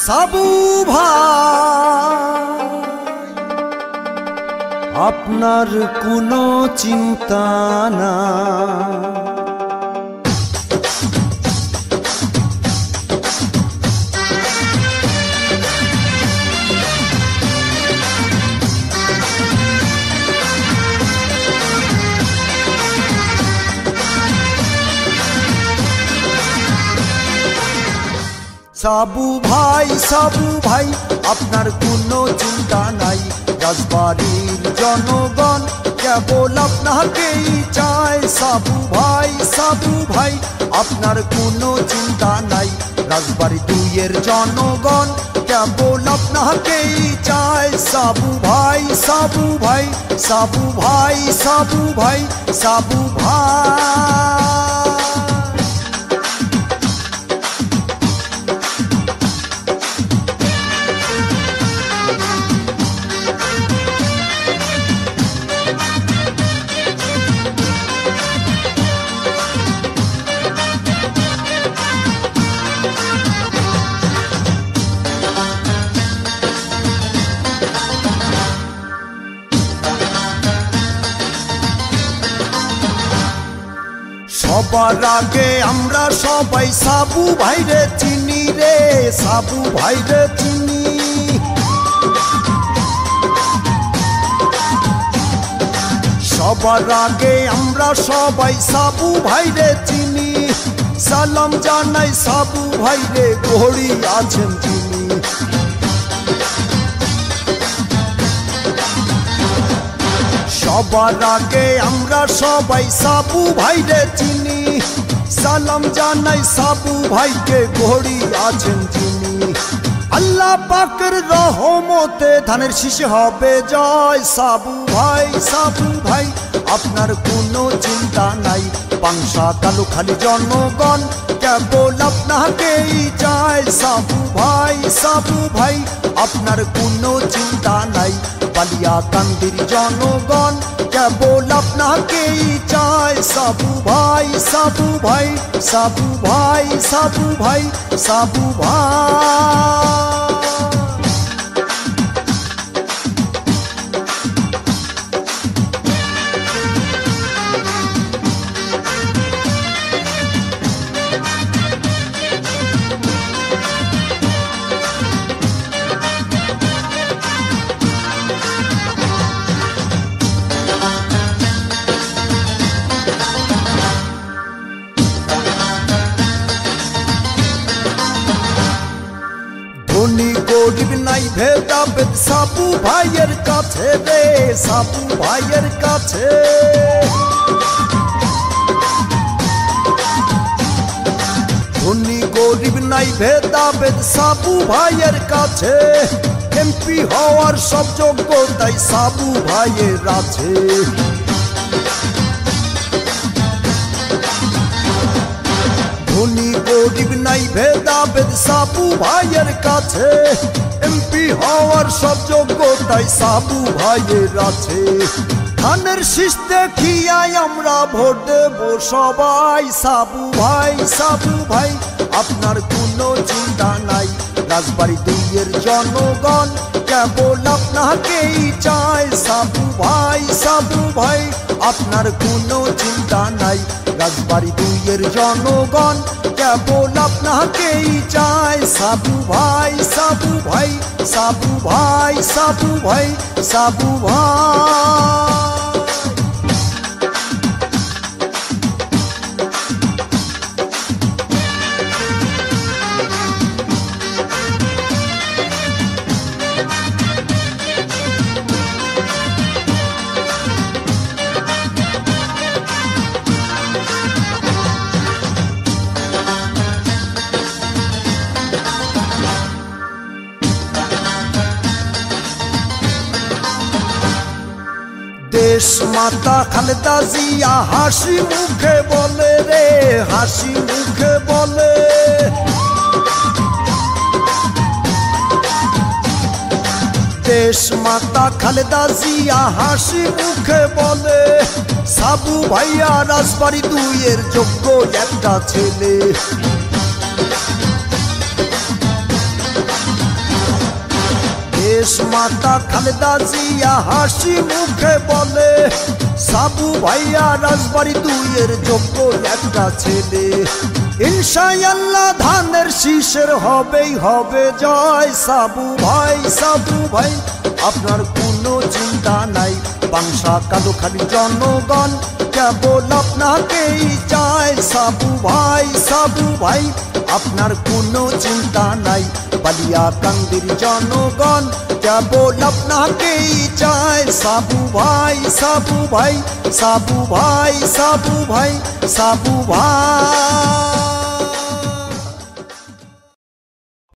সাবু ভাই আপনার কোনো চিন্তা না, সাবু ভাই আপনার কোনো চিন্তা নাই। রাজবাড়ির জনগণ কেবল আপনাকেই চায়। সাবু ভাই আপনার কোনো চিন্তা নাই। রাজবাড়ি দুইয়ের জনগণ কেবল আপনাকেই চায়। সাবু ভাই সাবু ভাই সাবু ভাই সাবু ভাই সাবু ভাই সবার আগে আমরা সবাই সাবু ভাইরে চিনি রে, সাবু ভাইরে চিনি। সবার আগে আমরা সবাই সাবু ভাইরে চিনি। সালাম জানাই সাবু ভাইরে, ঘড়ি আছেন তিনি। সবার আগে আমরা সবাই সাবু ভাইরে চিনি। সালাম জানাই সাবু ভাইকে, ঘড়ি আছেন যিনি। আল্লাহ পাকের রহমতে ধানের শীষে হবে জয়। সাবু ভাই আপনার কোনো চিন্তা নাই। পাংশা কালুখালী জনগণ কেবল আপনাকেই চায়। সাবু ভাই আপনার কোনো চিন্তা নাই। বালিয়াকান্দির জনগণ কেবল আপনাকেই চায়। সাবু ভাই সাবু ভাই সাবু ভাই সাবু ভাই সাবু ভাই ধনী গরিব নাই ভেদাভেদ সাবু ভাইয়ের কাছে রে, সাবু ভাইয়ের কাছে। ধনী গরিব নাই ভেদাভেদ সাবু ভাইয়ের কাছে। এমপি হওয়ার সব যোগ্যতাই সাবু ভাইয়ের আছে। ধনী গরিব নাই ভেদাভেদ সাবু ভাইয়ের কাছে। এমপি হওয়ার সব যোগ্যতাই সাবু ভাইয়ের আছে। ধানের শীষ দেখিয়াই আমরা ভোট দেব সবাই। সাবু ভাই আপনার কোনো চিন্তা নাই। রাজবাড়ি দুইয়ের জনগণ কেবল আপনাকেই চায়। সাবু ভাই আপনার কোনো চিন্তা নাই। রাজবাড়ি দুইয়ের জনগণ কেবল আপনাকেই চায়। সাবু ভাই সাবু ভাই সাবু ভাই সাবু ভাই সাবু ভাই দেশ মাতা খালেদা জিয়া হাসি মুখে বলে রে, হাসি মুখে বলে। দেশ মাতা খালেদা জিয়া হাসি মুখে বলে। সাবু ভাইয়া রাজবাড়ি দুইয়ের যোগ্য একটা ছেলে। দেশ মাতা খালেদা জিয়া হাসি মুখে বলে, সাবু ভাইয়া রাজবাড়ি দুইয়ের যোগ্য একটা ছেলে। ইনশাআল্লাহ ধানের শীষের হবেই হবে জয়। সাবু ভাই আপনার কোনো চিন্তা নাই, পাংশা কালুখালী জনগণ কেবল আপনাকেই চায়। সাবু ভাই আপনার কোনো চিন্তা নাই, বালিয়াকান্দির জনগণ কেবল আপনাকেই চায়। সাবু ভাই।